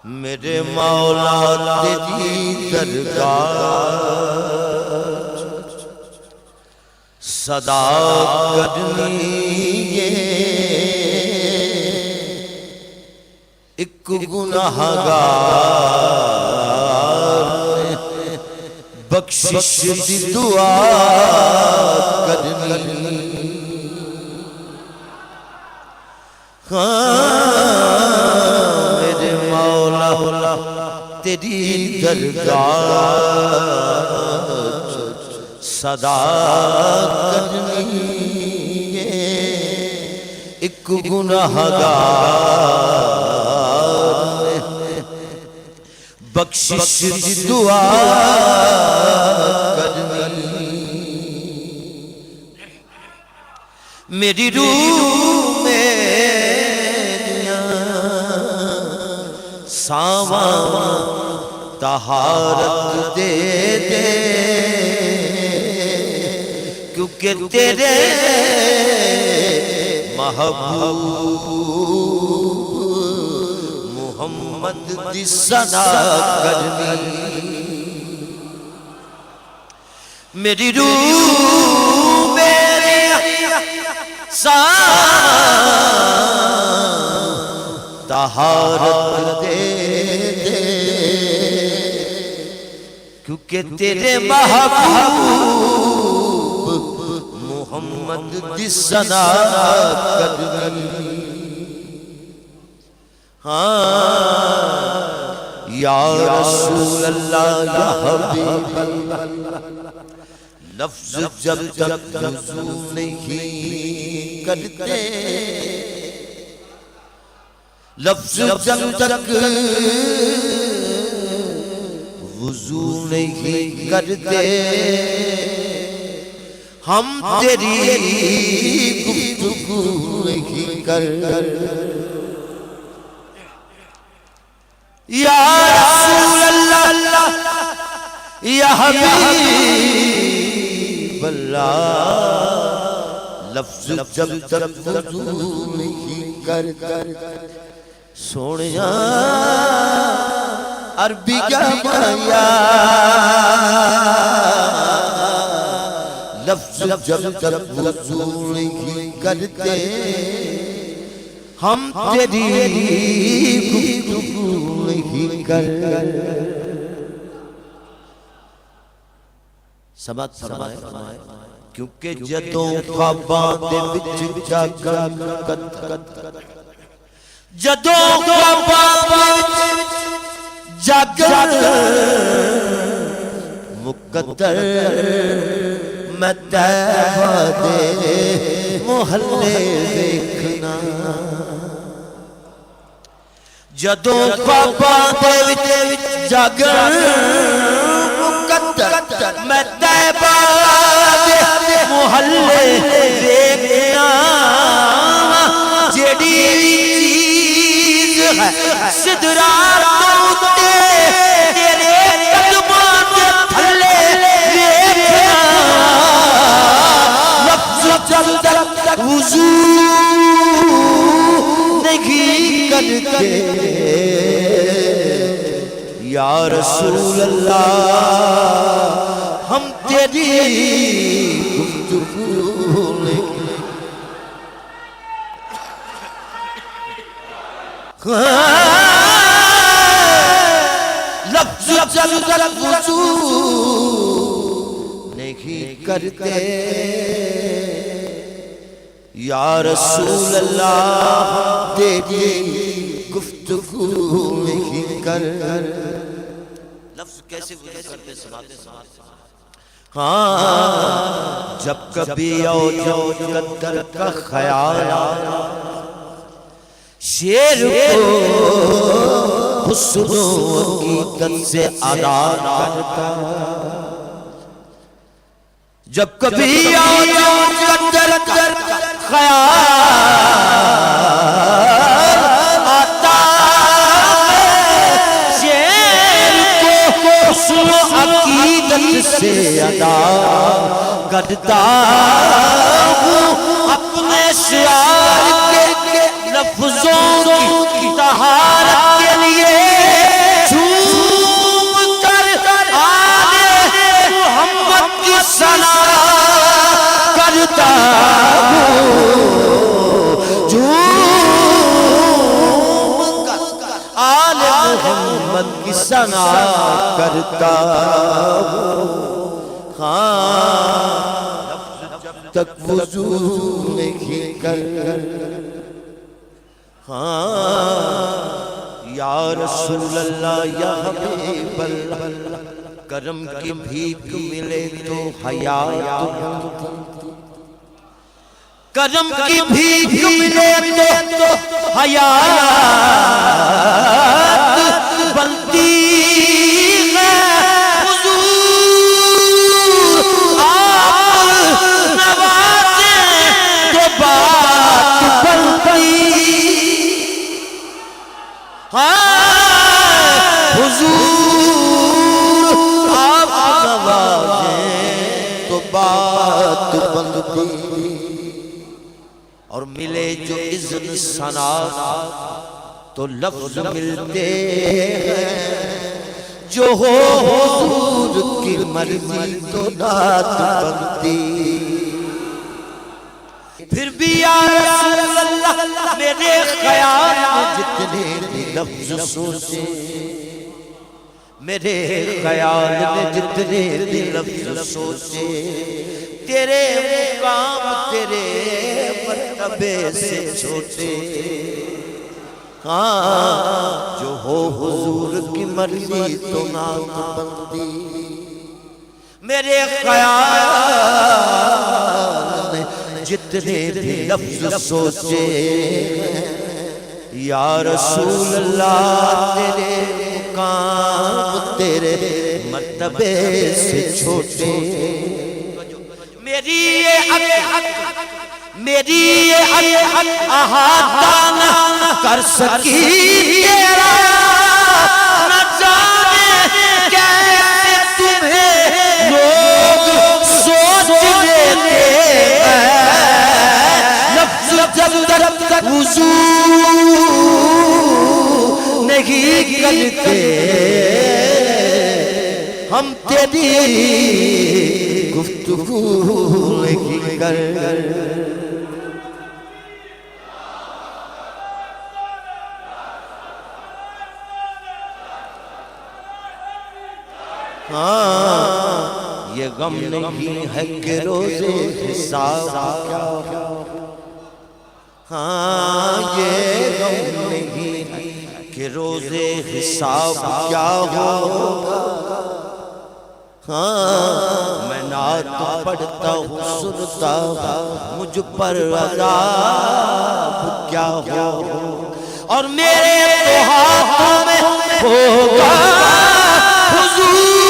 میرے مولا تیری درگاہ صدا کرنی ہے ایک گناہگار بخشش دی دعا کرنی میرے مولا تیری درگاہ صدا کرنی ہے ایک گناہگار بخشش دی دعا کرنی میری روح میں ساواں طہارت دے دے کیونکہ تیرے محبوب محمد دی ثنا کرنی میری روح میرے طہارت دے دے کیونکہ تیرے محبوب محمد دی ثنا کرنی یا رسول اللہ یا حبیب اللہ لفظ جب تک وضو نہیں کرتے لفظ جب تک وضو نہیں کرتے ہم تیری گفتگو نہیں کرتے یا رسول اللہ یا حبیب اللہ لفظ جب تک وضو نہیں کرتے سونیا عربی کا مایا لفظ جب تک وضو نہیں کرتے ہم تیری گفتگو نہیں کرتے سمجھ فرمائے کیونکہ جدوں خواباں دے وچ جاگن جدوں خواباں دے وچ جاگن مقدر میں طیبہ دے محلے دیکھنا جدوں خواباں دے وچ جاگن مقدر میں طیبہ دے محلے دیکھنا جیڑی چیز ہے صدرات تے تیرے قدماں دے تھلے دیکھنا لفظ جب تک وضو نہیں کرتے یا رسول اللہ ہم تیری گفتگو نہیں لفظ جب تک وضو نہیں کرتے یا رسول اللہ تیری گفتگو نہیں کرتے لفظ کیسے گزر کرتے سناتے جب کبھی او جو قدر کا خیال شیر کو حسن و حقیقت سے ادا کرتا جب کبھی او جو قدر کا خیال آتا شیر کو حسن و حقیقت سے ادا کرتا ہوں اپنے شعر کے لفظوں کی طہارت کے لیے بنتا ہوں جھوم کر آل محمد کی ثنا کرتا ہوں ہاں تک وضو نہیں کر ہاں یا رسول اللہ یا حبیب اللہ کرم کی بھیک ملے تو حیات کرم کی بھیک ملے تو حیات بنتی ہے حضور آپ نوازیں تو بات بنتی حضور آپ نوازیں تو بات بنتی اور ملے جو اذن ثنا تو لفظ ملتے ہیں جو ہو حضور کی مرضی تو نعت بنتی پھر بھی یا رسول اللہ میرے خیال میں جتنے بھی لفظ سوچے میرے خیال میں جتنے بھی لفظ سوچے تیرے مقام تیرے مرتبے سے چھوٹے ہاں جو ہو حضور کی مرضی تو نعت بنتی میرے خیال میں جتنے بھی لفظ سوچے یا رسول اللہ تیرے مقام تیرے مرتبے سے چھوٹے میری یہ حق احاطہ نہ کر سکی تیرا نہ جانے کیسے تمہیں لوگ سوچ لیتے جب تک وضو نہیں کرتے ہم تیری گفتگو نہیں کر ہاں یہ غم نہیں ہے کہ روزے حساب کیا ہاں یہ غم نہیں کہ روزے حساب کیا ہوگا ہاں میں نعت پڑھتا ہوں سنتا ہوں مجھ پر عذاب کیا ہوگا اور میرے تو ہاتھوں میں ہوگا حضور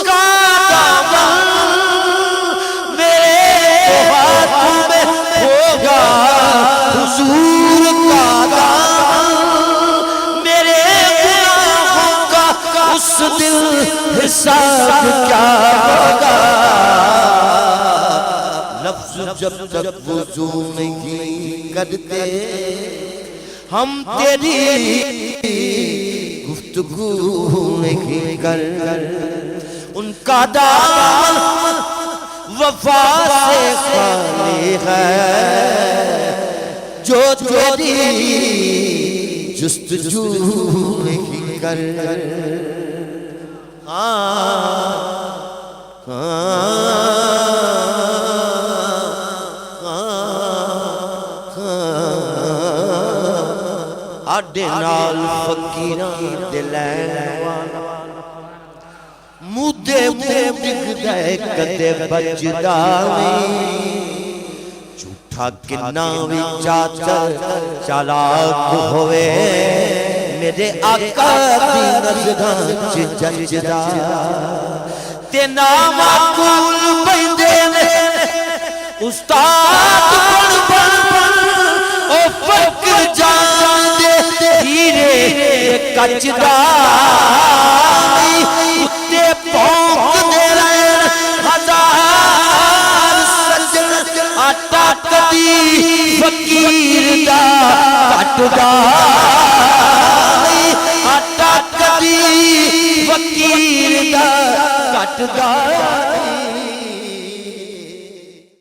کا دامن میرے تو ہاتھوں میں ہوگا حضور کا دامن میرے گناہوں کا اس دل حساب کیا ہوگا لفظ جب تک وضو نہیں کرتے ہم تیری گفتگو نہیں کر ان کا دامن وفا سے خالی ہے جو تیری جستجو نہیں کر آڈے نال فقیران دلین مودے ڈگ دے کدے بجداوی جھوٹا کنا بھی چاچر چالاک ہوئے میرے آقا دی نظران ججدا تے نام آکول بیندے نے استاد بڑھ او فکر جان دے ہیرے کچدائی اتے پونک دے رہے ہزار سجن آٹا کدی فقیر دا کٹدائی آٹا کدی فقیر دا کٹدائی